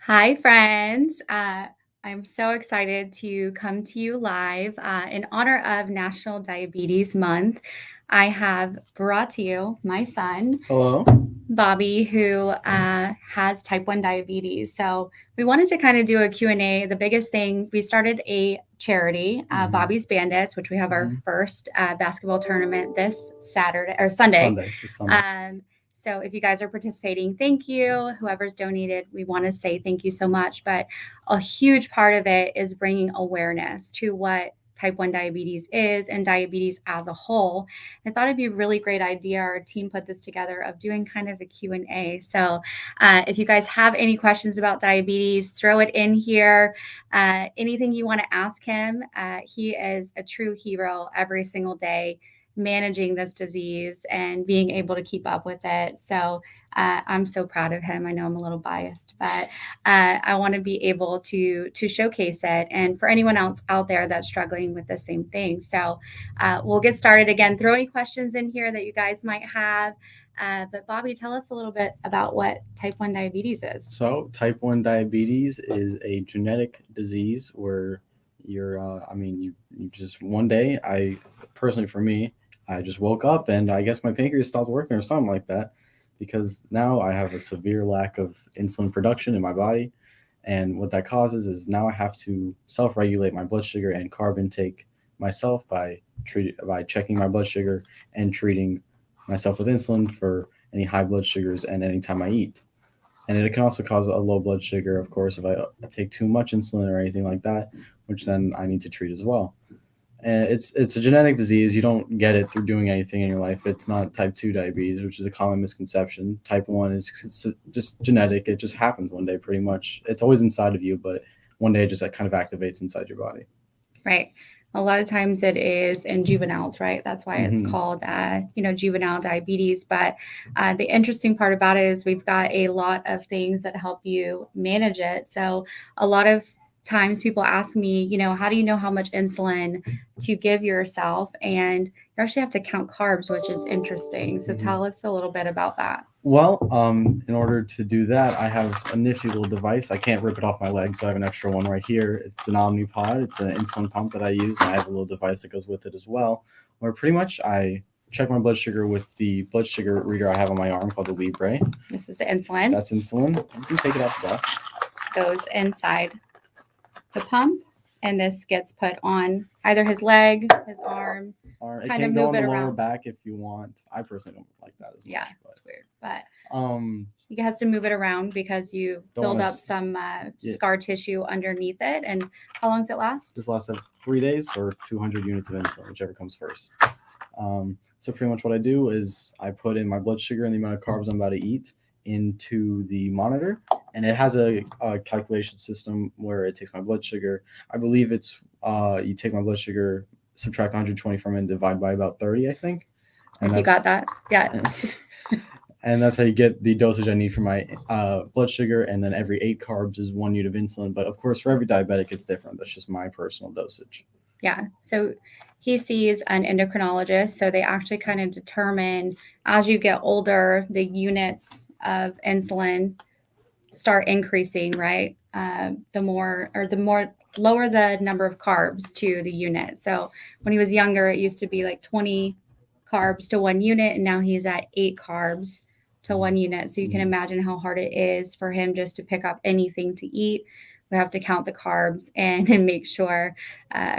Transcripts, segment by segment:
Hi, friends. I'm so excited to come to you live in honor of National Diabetes Month. I have brought to you my son, Hello. Bobby, who has type 1 diabetes. So we wanted to kind of do a Q&A. The biggest thing, we started a charity, Bobby's Bandits, which we have our first basketball tournament this Saturday or Sunday. This Sunday. So if you guys are participating, thank you. Whoever's donated, we want to say thank you so much. But a huge part of it is bringing awareness to what type 1 diabetes is and diabetes as a whole. I thought it'd be a really great idea. Our team put this together of doing kind of a Q&A. So if you guys have any questions about diabetes, throw it in here. Anything you want to ask him, he is a true hero every single day managing this disease and being able to keep up with it. So I'm so proud of him. I know I'm a little biased, but I want to be able to showcase it. And for anyone else out there that's struggling with the same thing. So we'll get started again. Throw any questions in here that you guys might have. But Bobby, tell us a little bit about what type 1 diabetes is. So, type 1 diabetes is a genetic disease where you just one day, personally for me, I just woke up and I guess my pancreas stopped working or something like that because now I have a severe lack of insulin production in my body. And what that causes is now I have to self regulate my blood sugar and carb intake myself by checking my blood sugar and treating myself with insulin for any high blood sugars and anytime I eat. And it can also cause a low blood sugar, of course, if I take too much insulin or anything like that, which then I need to treat as well. And it's a genetic disease. You don't get it through doing anything in your life. It's not type 2 diabetes, which is a common misconception. Type 1 is just genetic. It just happens one day pretty much. It's always inside of you, but one day it just kind of activates inside your body. Right. A lot of times it is in juveniles, right? That's why it's called, juvenile diabetes. But the interesting part about it is we've got a lot of things that help you manage it. So a lot of times people ask me, how do you know how much insulin to give yourself? And you actually have to count carbs, which is interesting. So tell us a little bit about that. Well, in order to do that, I have a nifty little device. I can't rip it off my leg, so I have an extra one right here. It's an Omnipod. It's an insulin pump that I use, and I have a little device that goes with it as well, where pretty much I check my blood sugar with the blood sugar reader I have on my arm called the Libre. This is the insulin. That's insulin. You can take it off the box. Goes inside the pump, and this gets put on either his leg, his arm. Or it can go on the lower back if you want. I personally don't like that as much. Yeah, it's weird, but he has to move it around because you build up some scar tissue underneath it. And how long does it last? This lasts 3 days or 200 units of insulin, whichever comes first. So pretty much what I do is I put in my blood sugar and the amount of carbs I'm about to eat into the monitor, and it has a calculation system where it takes my blood sugar. I believe it's you take my blood sugar, subtract 120 from it, and divide by about 30, I think. And you got that? Yeah. And that's how you get the dosage I need for my blood sugar. And then every 8 carbs is 1 unit of insulin. But of course, for every diabetic, it's different. That's just my personal dosage. Yeah. So he sees an endocrinologist. So they actually kind of determine as you get older, the units of insulin start increasing, right? The more lower the number of carbs to the unit. So when he was younger, it used to be like 20 carbs to 1 unit, and now he's at 8 carbs to 1 unit. So you can imagine how hard it is for him just to pick up anything to eat. We have to count the carbs and make sure.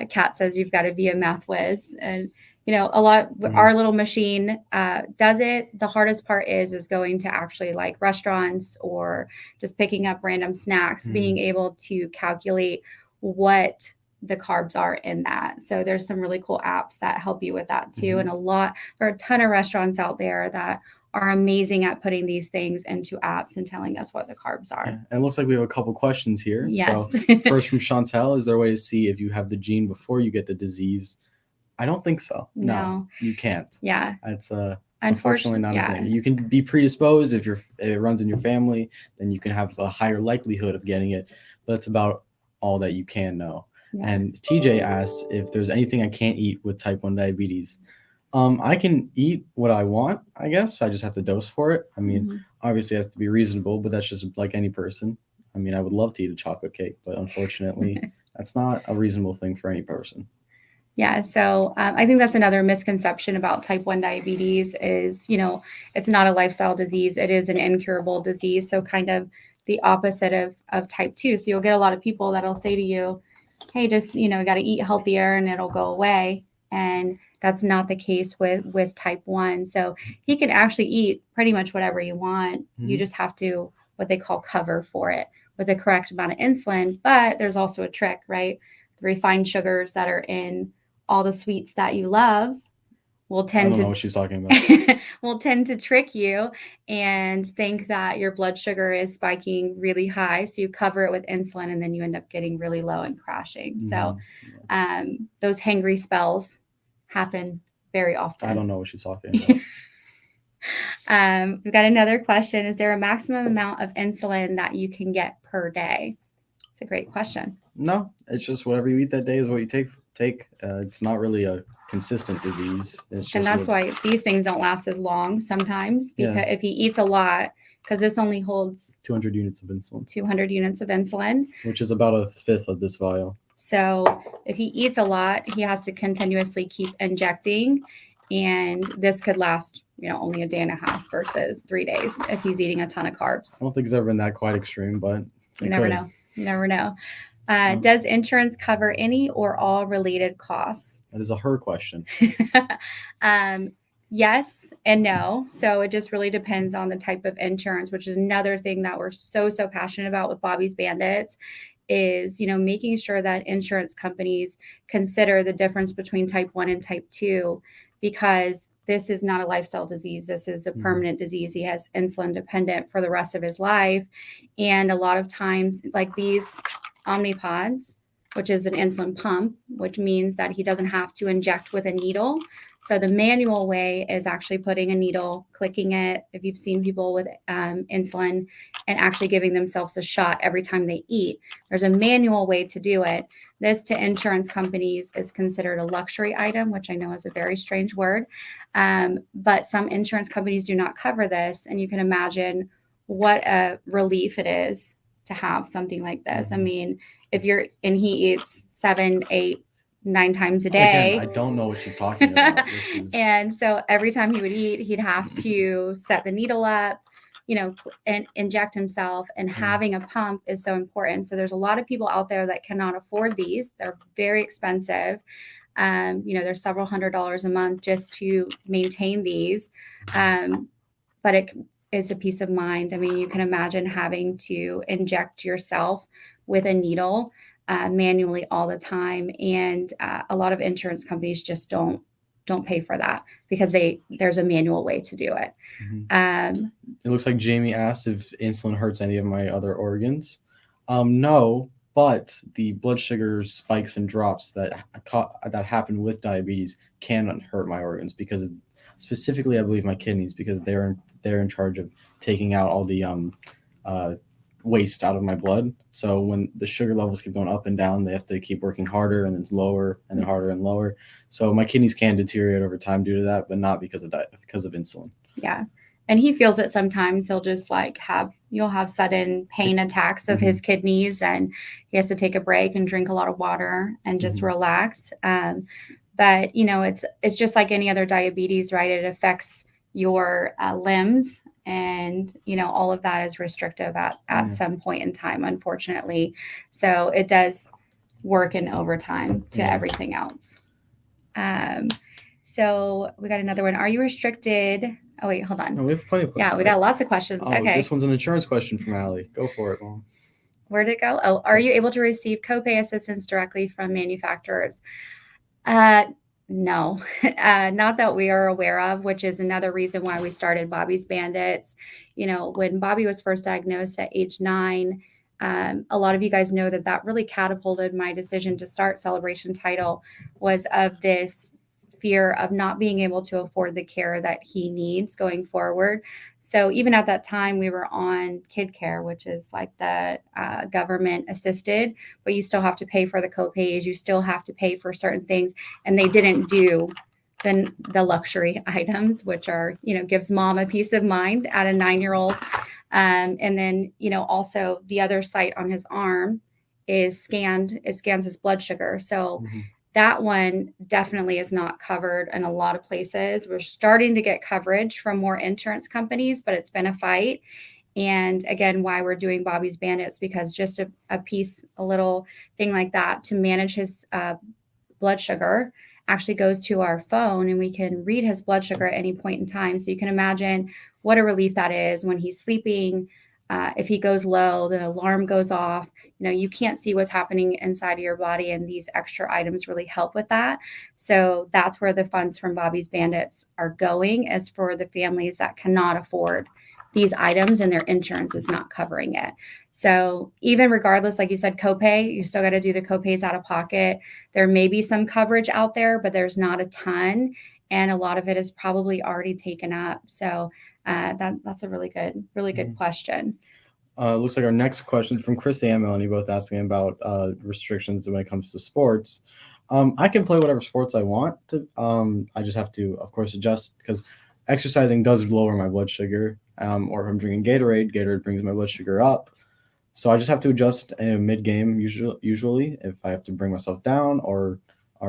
Kat says you've got to be a math whiz, and our little machine does it. The hardest part is going to actually like restaurants or just picking up random snacks, being able to calculate what the carbs are in that. So there's some really cool apps that help you with that too. And there are a ton of restaurants out there that are amazing at putting these things into apps and telling us what the carbs are. Yeah. And it looks like we have a couple questions here. Yes. So first from Chantel, is there a way to see if you have the gene before you get the disease? I don't think so. No, you can't. Yeah. It's unfortunately not a thing. You can be predisposed if it runs in your family, then you can have a higher likelihood of getting it, but that's about all that you can know. Yeah. And TJ asks if there's anything I can't eat with type 1 diabetes. I can eat what I want, I guess. I just have to dose for it. I mean, obviously I have to be reasonable, but that's just like any person. I mean, I would love to eat a chocolate cake, but unfortunately, that's not a reasonable thing for any person. Yeah, so I think that's another misconception about type 1 diabetes is, it's not a lifestyle disease. It is an incurable disease. So kind of the opposite of type 2. So you'll get a lot of people that'll say to you, hey, just, you got to eat healthier and it'll go away. And that's not the case with type 1. So he can actually eat pretty much whatever you want. Mm-hmm. You just have to, what they call, cover for it with the correct amount of insulin. But there's also a trick, right? The refined sugars that are in all the sweets that you love will tend I don't know what she's talking about. will tend to trick you and think that your blood sugar is spiking really high. So you cover it with insulin and then you end up getting really low and crashing. So those hangry spells happen very often. I don't know what she's talking about. We've got another question. Is there a maximum amount of insulin that you can get per day? It's a great question. No, it's just whatever you eat that day is what you take. It's not really a consistent disease. It's just and that's why these things don't last as long sometimes, because if he eats a lot, because this only holds 200 units of insulin. 200 units of insulin, which is about a fifth of this vial. So if he eats a lot, he has to continuously keep injecting, and this could last, only a day and a half versus 3 days if he's eating a ton of carbs. I don't think it's ever been that quite extreme, but you never know. You never know. Does insurance cover any or all related costs? That is a her question. Yes and no. So it just really depends on the type of insurance, which is another thing that we're so passionate about with Bobby's Bandits is, making sure that insurance companies consider the difference between type 1 and type 2, because this is not a lifestyle disease. This is a permanent disease. He has insulin dependent for the rest of his life. And a lot of times, like these Omnipods, which is an insulin pump, which means that he doesn't have to inject with a needle. So the manual way is actually putting a needle, clicking it. If you've seen people with insulin and actually giving themselves a shot every time they eat, there's a manual way to do it. This to insurance companies is considered a luxury item, which I know is a very strange word. But some insurance companies do not cover this. And you can imagine what a relief it is to have something like this. I mean, he eats 7, 8, 9 times a day. Again, I don't know what she's talking about. And so every time he would eat, he'd have to set the needle up, and inject himself. And having a pump is so important. So there's a lot of people out there that cannot afford these. They're very expensive. They're several $100s a month just to maintain these. But it is a peace of mind. I mean, you can imagine having to inject yourself with a needle manually all the time. And a lot of insurance companies just don't pay for that because there's a manual way to do it. It looks like Jamie asked if insulin hurts any of my other organs. No, but the blood sugar spikes and drops that happen with diabetes can hurt my organs, because specifically I believe my kidneys, because they're in charge of taking out all the waste out of my blood. So when the sugar levels keep going up and down, they have to keep working harder, and then it's lower and then harder and lower. So my kidneys can deteriorate over time due to that, but not because of insulin. Yeah. And he feels it sometimes. He'll just you'll have sudden pain attacks of his kidneys, and he has to take a break and drink a lot of water and just relax. But it's just like any other diabetes, right? It affects your limbs, and all of that is restrictive at some point in time, unfortunately. So it does work in overtime to everything else. So we got another one. Are you restricted? Oh wait, hold on. No, we have plenty of questions. Yeah, we got lots of questions. Okay. This one's an insurance question from Allie. Go for it, Mom. Where'd it go? Oh, are you able to receive copay assistance directly from manufacturers? No, not that we are aware of, which is another reason why we started Bobby's Bandits. When Bobby was first diagnosed at age 9, a lot of you guys know that really catapulted my decision to start Celebration Title, was of this fear of not being able to afford the care that he needs going forward. So even at that time, we were on Kid Care, which is like the government assisted, but you still have to pay for the copays. You still have to pay for certain things. And they didn't do the luxury items, which are, gives mom a peace of mind at a 9-year-old And then, also the other site on his arm is scanned. It scans his blood sugar. So that one definitely is not covered in a lot of places. We're starting to get coverage from more insurance companies, but it's been a fight. And again, why we're doing Bobby's Bandits, because just a little thing like that to manage his blood sugar actually goes to our phone, and we can read his blood sugar at any point in time. So you can imagine what a relief that is when he's sleeping. If he goes low, the alarm goes off. You can't see what's happening inside of your body, and these extra items really help with that. So that's where the funds from Bobby's Bandits are going, is for the families that cannot afford these items and their insurance is not covering it. So even regardless, like you said, copay, you still got to do the copays out of pocket. There may be some coverage out there, but there's not a ton. And a lot of it is probably already taken up. So that's a really good question. Looks like our next question from Chris and Melanie, both asking about restrictions when it comes to sports. I can play whatever sports I want to. I just have to, of course, adjust because exercising does lower my blood sugar. Or if I'm drinking Gatorade brings my blood sugar up. So I just have to adjust mid-game usually if I have to bring myself down or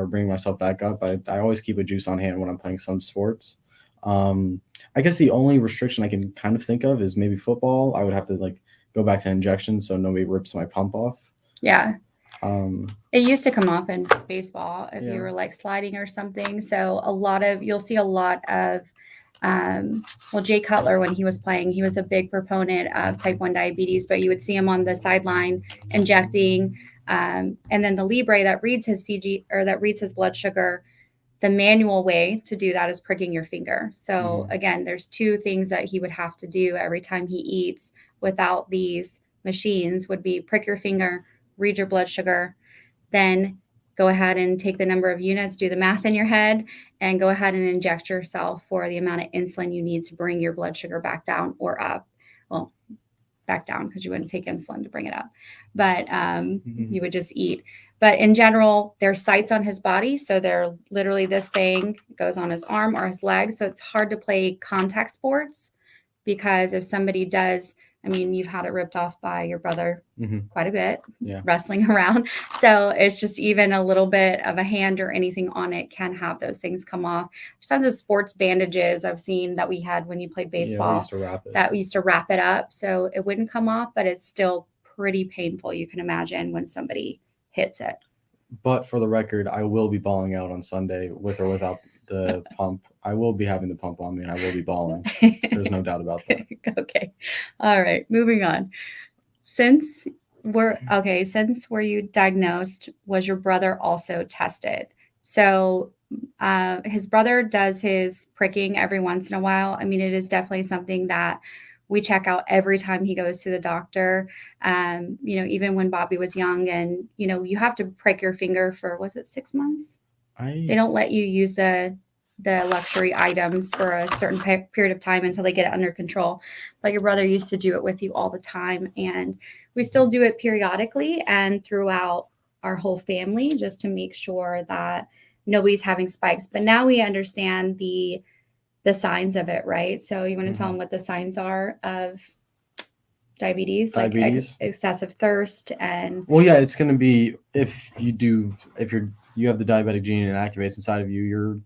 bring myself back up. I always keep a juice on hand when I'm playing some sports. I guess the only restriction I can kind of think of is maybe football. I would have to go back to injections so nobody rips my pump off. Yeah. It used to come off in baseball if you were sliding or something. So you'll see a lot of Jay Cutler, when he was playing, he was a big proponent of type 1 diabetes, but you would see him on the sideline injecting. And then the Libre that reads his that reads his blood sugar, the manual way to do that is pricking your finger. So again, there's two things that he would have to do every time he eats without these machines would be prick your finger, read your blood sugar, then go ahead and take the number of units, do the math in your head, and go ahead and inject yourself for the amount of insulin you need to bring your blood sugar back down or up. Well, back down because you wouldn't take insulin to bring it up, but you would just eat. But in general, there's sites on his body. So they're literally this thing goes on his arm or his leg. So it's hard to play contact sports because if somebody does, you've had it ripped off by your brother quite a bit, wrestling around. So it's just even a little bit of a hand or anything on it can have those things come off. There's tons of sports bandages I've seen that we had when you played baseball. We used to wrap it up so it wouldn't come off, but it's still pretty painful. You can imagine when somebody hits it. But for the record, I will be balling out on Sunday with or without the pump. I will be having the pump on me and I will be balling. There's no doubt about that. Okay. All right. Moving on. Since were you diagnosed, was your brother also tested? So his brother does his pricking every once in a while. It is definitely something that we check out every time he goes to the doctor. Even when Bobby was young and, you have to prick your finger for, was it 6 months? They don't let you use the luxury items for a certain period of time until they get it under control. But your brother used to do it with you all the time. And we still do it periodically and throughout our whole family just to make sure that nobody's having spikes. But now we understand the signs of it, right? So you want to tell them what the signs are of diabetes? Like excessive thirst and... Well, yeah, it's going to be if you have the diabetic gene and it activates inside of you, you're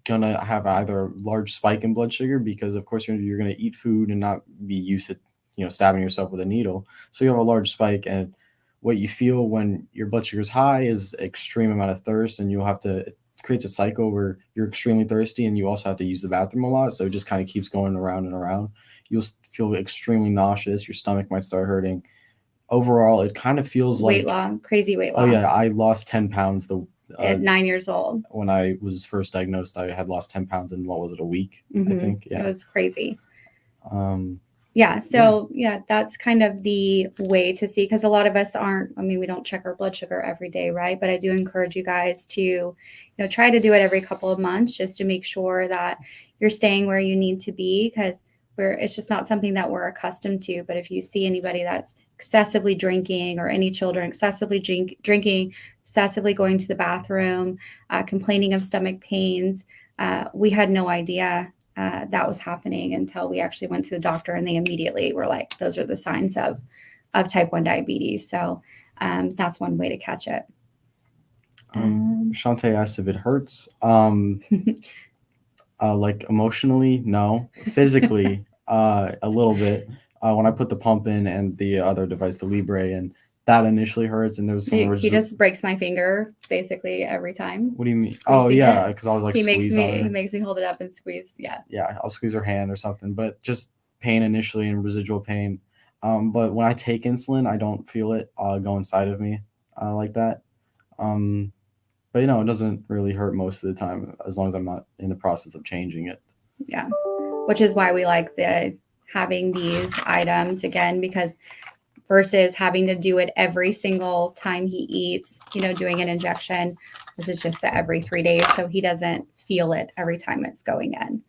going to have either a large spike in blood sugar because, of course, you're going to eat food and not be used to, stabbing yourself with a needle. So you have a large spike, and what you feel when your blood sugar is high is extreme amount of thirst, and it creates a cycle where you're extremely thirsty and you also have to use the bathroom a lot. So it just kind of keeps going around and around. You'll feel extremely nauseous. Your stomach might start hurting. Overall, it kind of feels crazy weight loss. Oh yeah, I lost 10 pounds at 9 years old. When I was first diagnosed, I had lost 10 pounds in, a week, I think. Yeah. It was crazy. That's kind of the way to see, because a lot of us we don't check our blood sugar every day, right? But I do encourage you guys to, try to do it every couple of months just to make sure that you're staying where you need to be, because it's just not something that we're accustomed to. But if you see anybody that's excessively drinking or any children excessively drinking, excessively going to the bathroom, complaining of stomach pains, we had no idea that was happening until we actually went to the doctor, and they immediately were like, those are the signs of type 1 diabetes. So that's one way to catch it. Shantae asked if it hurts. Like emotionally, no. Physically, a little bit. When I put the pump in and the other device, the Libre, and that initially hurts. And there was some. He just breaks my finger basically every time. What do you mean? Oh yeah, because I was like he makes squeeze on her. He makes me hold it up and squeeze. Yeah. Yeah, I'll squeeze her hand or something, but just pain initially and residual pain. But when I take insulin, I don't feel it go inside of me like that. But it doesn't really hurt most of the time as long as I'm not in the process of changing it. Yeah, which is why we like having these items again, because versus having to do it every single time he eats, doing an injection, this is just the every 3 days, so he doesn't feel it every time it's going in.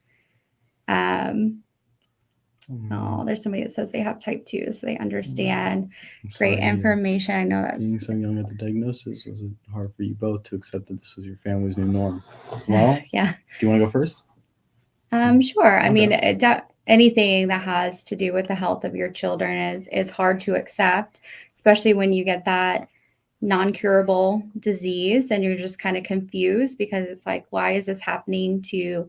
There's somebody that says they have type 2, so they understand. Great information. I know that's... Being so young at the diagnosis, was it hard for you both to accept that this was your family's new norm? Well, yeah. Do you want to go first? Sure. Okay. I mean, anything that has to do with the health of your children is hard to accept, especially when you get that non-curable disease and you're just kind of confused because it's like, why is this happening to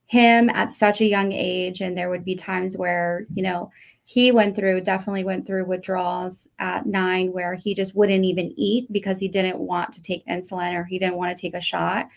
him at such a young age? And there would be times where, he definitely went through withdrawals at 9 where he just wouldn't even eat because he didn't want to take insulin or he didn't want to take a shot.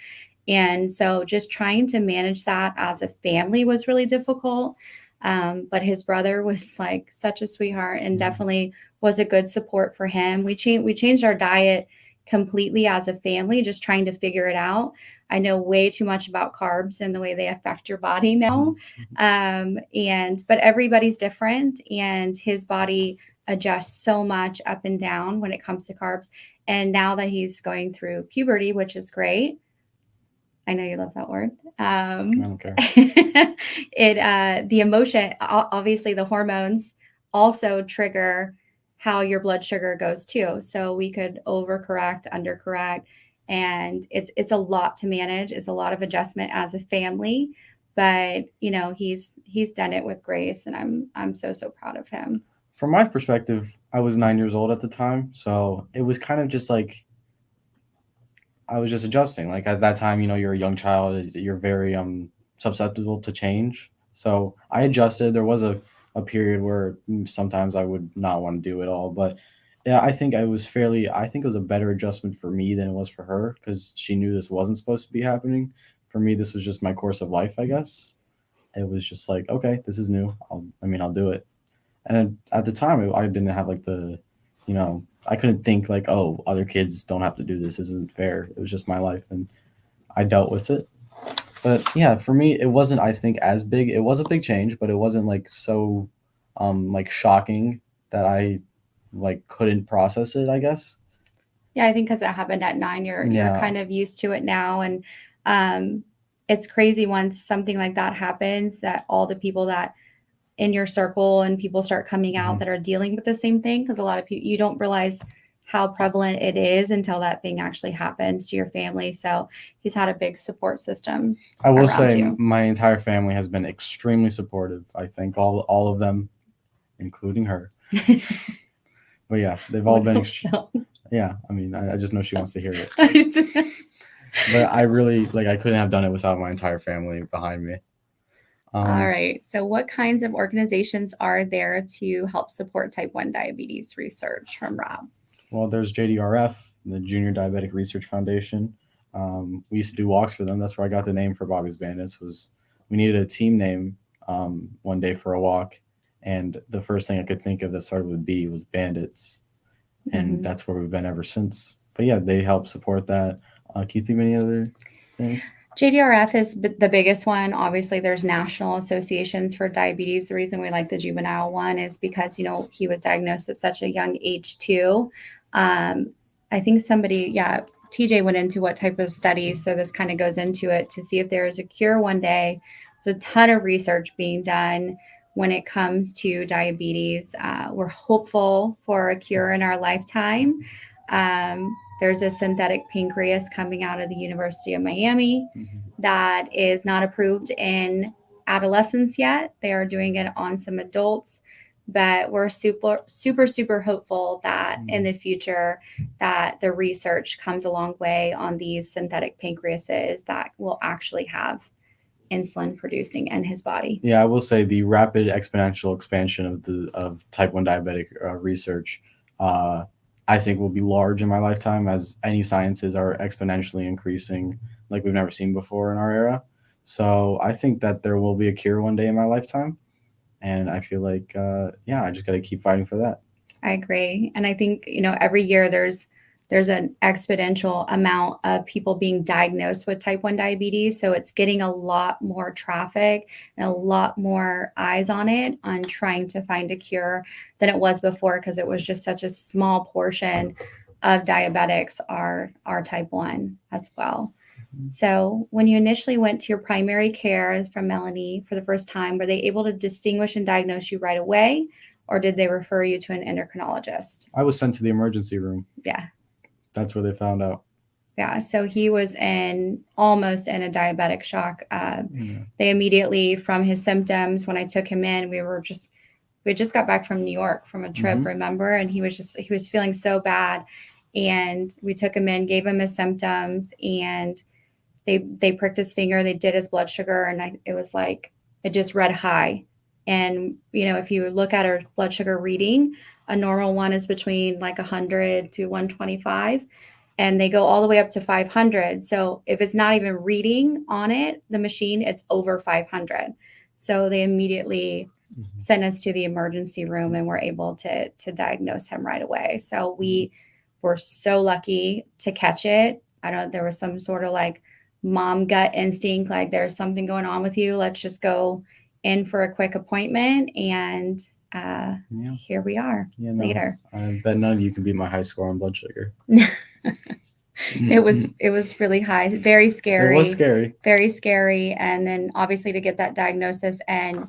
And so just trying to manage that as a family was really difficult. But his brother was like such a sweetheart and definitely was a good support for him. We changed our diet completely as a family, just trying to figure it out. I know way too much about carbs and the way they affect your body now. But everybody's different, and his body adjusts so much up and down when it comes to carbs. And now that he's going through puberty, which is great. I know you love that word. I don't care. The emotion, obviously the hormones also trigger how your blood sugar goes too. So we could overcorrect, undercorrect, and it's a lot to manage. It's a lot of adjustment as a family, but he's done it with grace, and I'm so proud of him. From my perspective, I was 9 years old at the time, so it was kind of just like I was just adjusting. Like at that time, you're a young child, you're very susceptible to change. So I adjusted. There was a period where sometimes I would not want to do it all, but yeah, I think it was a better adjustment for me than it was for her because she knew this wasn't supposed to be happening. For me, this was just my course of life, I guess. It was just like, okay, this is new. I'll do it. And at the time, I didn't have like I couldn't think like, oh, other kids don't have to do this. This isn't fair. It was just my life, and I dealt with it. But yeah, for me, it wasn't, I think, as big. It was a big change, but it wasn't like so, like shocking that I like couldn't process it, I guess. Yeah, I think because it happened at 9, you're kind of used to it now, and it's crazy once something like that happens that all the people that in your circle and people start coming out that are dealing with the same thing, because a lot of people, you don't realize how prevalent it is until that thing actually happens to your family. So he's had a big support system. I will say my entire family has been extremely supportive. I think all of them, including her. But yeah, they've all been. Yeah, I mean, I just know she wants to hear it. But I really I couldn't have done it without my entire family behind me. All right. So what kinds of organizations are there to help support type 1 diabetes research from Rob? Well, there's JDRF, the Junior Diabetic Research Foundation. We used to do walks for them. That's where I got the name for Bobby's Bandits. We needed a team name one day for a walk, and the first thing I could think of that started with B was Bandits, and that's where we've been ever since. But yeah, they help support that. Can you think of any other things? JDRF is the biggest one. Obviously, there's national associations for diabetes. The reason we like the juvenile one is because, he was diagnosed at such a young age too. I think TJ went into what type of studies. So this kind of goes into it to see if there is a cure one day. There's a ton of research being done when it comes to diabetes. We're hopeful for a cure in our lifetime. There's a synthetic pancreas coming out of the University of Miami that is not approved in adolescents yet. They are doing it on some adults, but we're super hopeful that in the future that the research comes a long way on these synthetic pancreases that will actually have insulin producing in his body. Yeah, I will say the rapid exponential expansion of type 1 diabetic research, I think will be large in my lifetime, as any sciences are exponentially increasing like we've never seen before in our era. So I think that there will be a cure one day in my lifetime. And I feel like, I just got to keep fighting for that. I agree. And I think, every year there's an exponential amount of people being diagnosed with type 1 diabetes. So it's getting a lot more traffic and a lot more eyes on it, on trying to find a cure than it was before, because it was just such a small portion of diabetics are type 1 as well. So when you initially went to your primary care, as from Melanie, for the first time, were they able to distinguish and diagnose you right away? Or did they refer you to an endocrinologist? I was sent to the emergency room. Yeah. That's where they found out. Yeah. So he was almost in a diabetic shock. They immediately, from his symptoms, when I took him in, we just got back from New York from a trip, remember? And he was feeling so bad. And we took him in, gave him his symptoms, and they pricked his finger, they did his blood sugar, and it was like, it just read high. And, if you look at our blood sugar reading, a normal one is between like 100 to 125, and they go all the way up to 500. So if it's not even reading on it, the machine, it's over 500. So they immediately sent us to the emergency room, and were able to diagnose him right away. So we were so lucky to catch it. There was some sort of like mom gut instinct, like there's something going on with you. Let's just go in for a quick appointment. And here we are later. I bet none of you can beat my high score on blood sugar. It was really high, very scary. It was scary. Very scary. And then obviously to get that diagnosis, and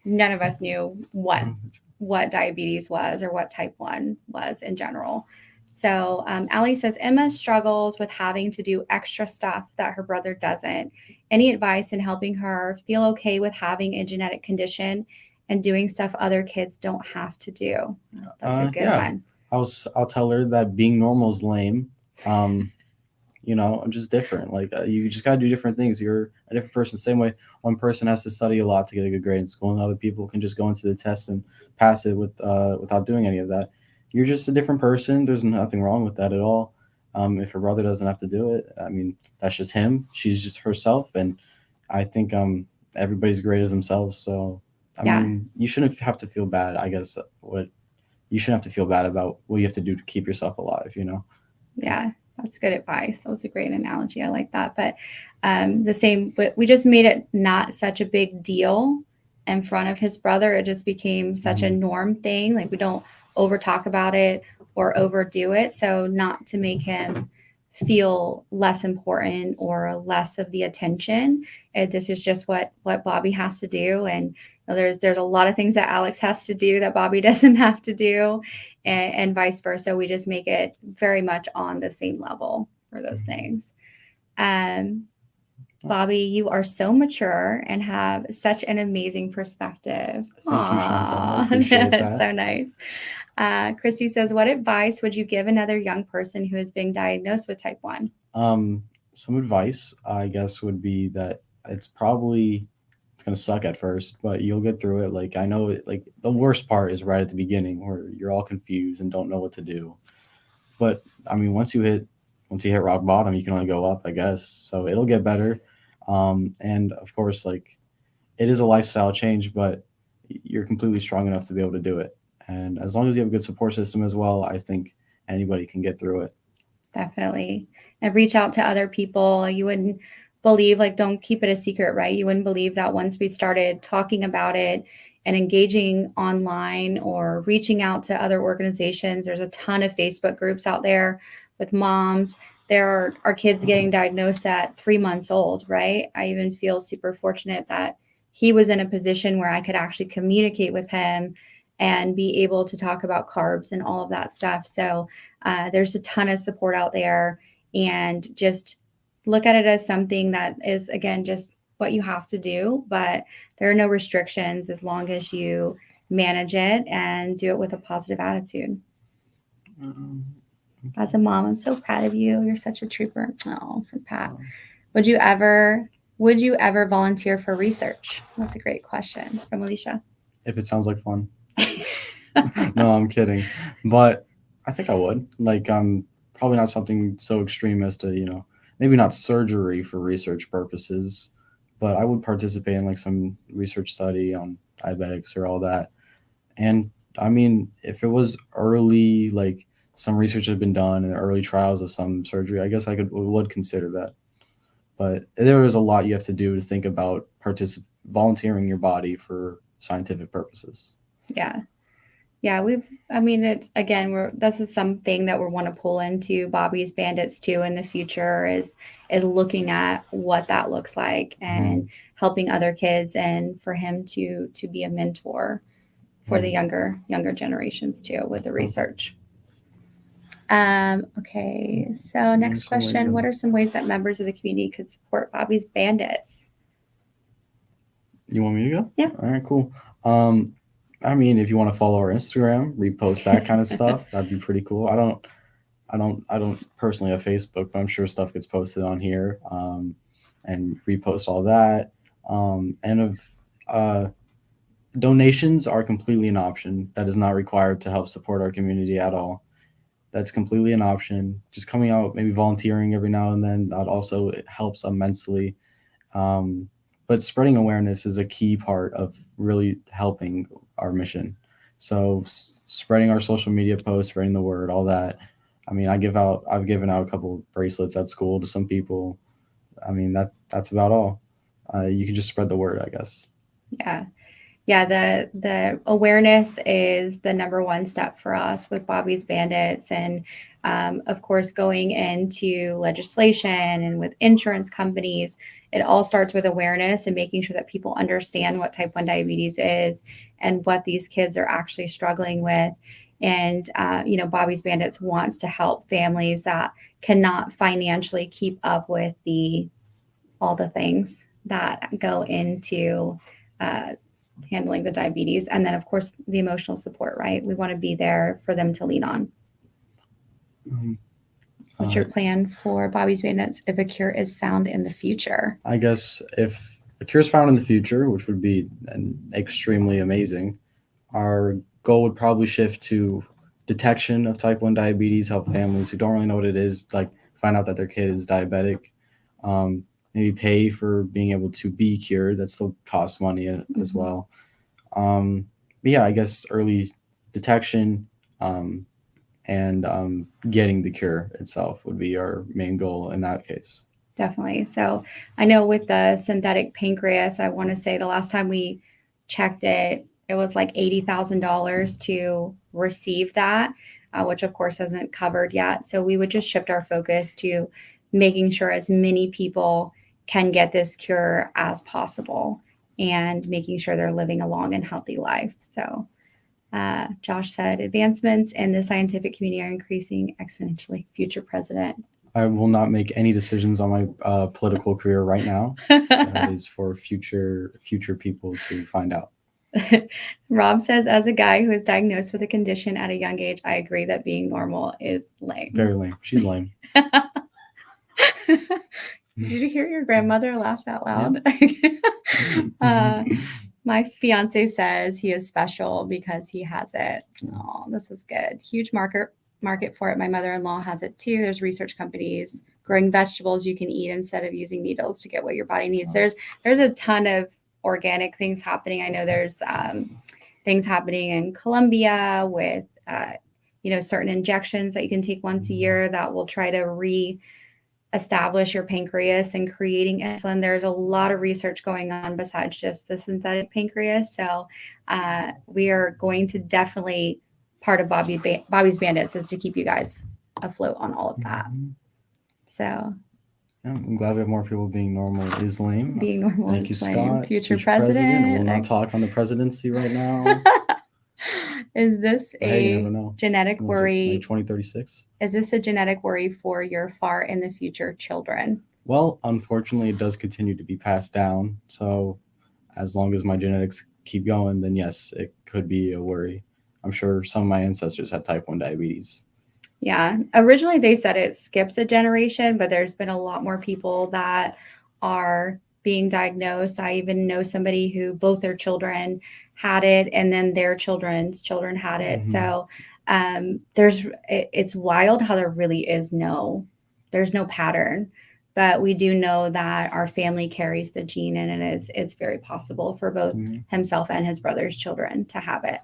none of us knew what diabetes was or what type 1 was in general. So Allie says, Emma struggles with having to do extra stuff that her brother doesn't. Any advice in helping her feel okay with having a genetic condition and doing stuff other kids don't have to do? That's a good one. I'll tell her that being normal is lame. I'm just different. Like you just gotta do different things. You're a different person. Same way one person has to study a lot to get a good grade in school, and other people can just go into the test and pass it without doing any of that. You're just a different person. There's nothing wrong with that at all. If her brother doesn't have to do it, I mean, that's just him. She's just herself. And I think everybody's great as themselves. So, I mean, you shouldn't have to feel bad, I guess. You shouldn't have to feel bad about what you have to do to keep yourself alive, Yeah, that's good advice. That was a great analogy. I like that. But we just made it not such a big deal in front of his brother. It just became such a norm thing. Like we don't over talk about it or overdo it. So not to make him feel less important or less of the attention. This is just what Bobby has to do. And there's a lot of things that Alex has to do that Bobby doesn't have to do, and vice versa. We just make it very much on the same level for those things. Bobby, you are so mature and have such an amazing perspective. Thank you, Chantal. I appreciate that. So nice. Christy says, what advice would you give another young person who is being diagnosed with type 1? Some advice, I guess, would be that it's going to suck at first, but you'll get through it. Like, I know the worst part is right at the beginning where you're all confused and don't know what to do. But I mean, once you hit rock bottom, you can only go up, I guess. So it'll get better. And of course, it is a lifestyle change, but you're completely strong enough to be able to do it. And as long as you have a good support system as well, I think anybody can get through it. Definitely. And reach out to other people. You wouldn't believe, don't keep it a secret, right? You wouldn't believe that once we started talking about it and engaging online or reaching out to other organizations, there's a ton of Facebook groups out there with moms. There are kids getting diagnosed at 3 months old, right? I even feel super fortunate that he was in a position where I could actually communicate with him and be able to talk about carbs and all of that stuff. So there's a ton of support out there, and just look at it as something that is, again, just what you have to do, but there are no restrictions as long as you manage it and do it with a positive attitude. As a mom, I'm so proud of you. You're such a trooper. Oh, from Pat. Would you ever volunteer for research? That's a great question from Alicia. If it sounds like fun. No, I'm kidding. But I think I would. Like, probably not something so extreme as to, maybe not surgery for research purposes, but I would participate in like some research study on diabetics or all that. And I mean, if it was early, like some research had been done and early trials of some surgery, I guess I would consider that. But there is a lot you have to do to think about volunteering your body for scientific purposes. Yeah. Yeah, it's again, this is something that we want to pull into Bobby's Bandits too in the future is looking at what that looks like and helping other kids, and for him to be a mentor for the younger generations too with the research. Okay, so next question. What are some ways that members of the community could support Bobby's Bandits? You want me to go? Yeah. All right, cool. I mean, if you want to follow our Instagram, repost that kind of stuff, that'd be pretty cool. I don't personally have Facebook, but I'm sure stuff gets posted on here, and repost all that. Donations are completely an option. That is not required to help support our community at all. That's completely an option. Just coming out, maybe volunteering every now and then, that also helps immensely. But spreading awareness is a key part of really helping our mission. So spreading our social media posts, spreading the word, all that. I mean, I've given out a couple bracelets at school to some people. I mean, that's about all. You can just spread the word, I guess. Yeah, the awareness is the number one step for us with Bobby's Bandits, and of course going into legislation and with insurance companies. It all starts with awareness and making sure that people understand what type 1 diabetes is and what these kids are actually struggling with. And Bobby's Bandits wants to help families that cannot financially keep up with all the things that go into handling the diabetes. And then of course the emotional support, right? We want to be there for them to lean on. What's your plan for Bobby's Bandits if a cure is found in the future? I guess if a cure is found in the future, which would be extremely amazing, our goal would probably shift to detection of type 1 diabetes, help families who don't really know what it is, like find out that their kid is diabetic, maybe pay for being able to be cured. That still costs money as well. But yeah, I guess early detection and getting the cure itself would be our main goal in that case. Definitely. So I know with the synthetic pancreas, I want to say the last time we checked it, it was like $80,000 to receive that, which of course isn't covered yet. So we would just shift our focus to making sure as many people can get this cure as possible and making sure they're living a long and healthy life. So Josh said, advancements in the scientific community are increasing exponentially. Future president. I will not make any decisions on my political career right now. That is for future people to find out. Rob says, as a guy who is diagnosed with a condition at a young age, I agree that being normal is lame. Very lame. She's lame. Did you hear your grandmother laugh out loud? Yeah. My fiance says he is special because he has it. Oh, this is good. Huge market for it. My mother-in-law has it too. There's research companies growing vegetables you can eat instead of using needles to get what your body needs. There's a ton of organic things happening. I know there's things happening in Colombia with certain injections that you can take once a year that will try to establish your pancreas and creating insulin. There's a lot of research going on besides just the synthetic pancreas. So we are going to definitely, part of Bobby's Bandits is to keep you guys afloat on all of that. So I'm glad we have more people being normal is lame. Being normal Thank is you, lame. Scott. Future president. We'll not talk on the presidency right now. Is this you never know. Genetic worry? Like 2036? Is this a genetic worry for your far in the future children? Well, unfortunately, it does continue to be passed down. So as long as my genetics keep going, then yes, it could be a worry. I'm sure some of my ancestors had type 1 diabetes. Yeah. Originally, they said it skips a generation, but there's been a lot more people that are being diagnosed. I even know somebody who both their children had it, and then their children's children had it. Mhm. So it's wild how there's no pattern, but we do know that our family carries the gene, and it's very possible for both Mhm. himself and his brother's children to have it.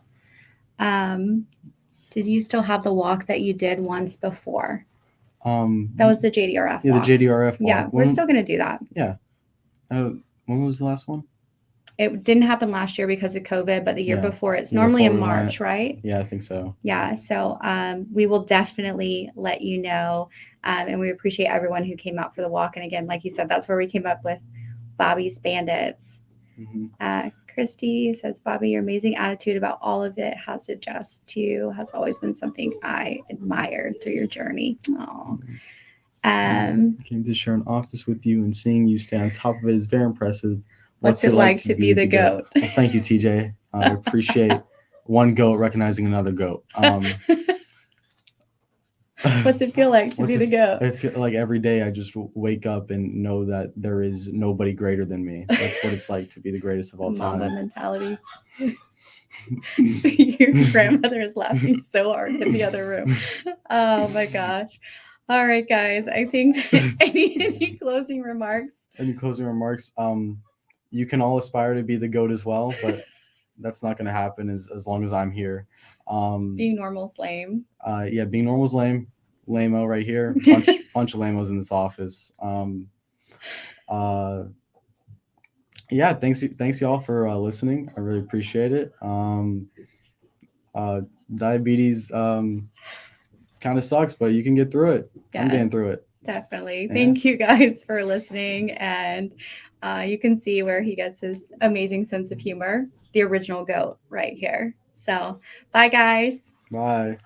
Did you still have the walk that you did once before? That was the JDRF Yeah, walk. the JDRF walk. Yeah, we're still going to do that. Yeah. When was the last one? It didn't happen last year because of COVID, but the year Yeah. before, it's Year normally before in we went. March, right? Yeah, I think so. Yeah, so we will definitely let you know. And we appreciate everyone who came out for the walk. And again, like you said, that's where we came up with Bobby's Bandits. Mm-hmm. Christy says, Bobby, your amazing attitude about all of it has always been something I admired through your journey. Oh. I came to share an office with you, and seeing you stay on top of it is very impressive. What's it like to be the goat? Well, thank you, TJ. I appreciate one goat recognizing another goat. What's it feel like to be the goat? I feel like every day I just wake up and know that there is nobody greater than me. That's what it's like to be the greatest of all time. Mamba mentality. Your grandmother is laughing so hard in the other room. Oh my gosh. All right, guys. I think any closing remarks? Any closing remarks? You can all aspire to be the GOAT as well, but that's not going to happen as long as I'm here. Being normal's lame. Yeah, being normal's lame. Lame-o right here. Bunch of lame-os in this office. Yeah, thanks y'all for listening. I really appreciate it. Diabetes kind of sucks, but you can get through it. Yeah, I'm getting through it. Definitely. Yeah. Thank you guys for listening. And you can see where he gets his amazing sense of humor. The original GOAT right here. So bye, guys. Bye.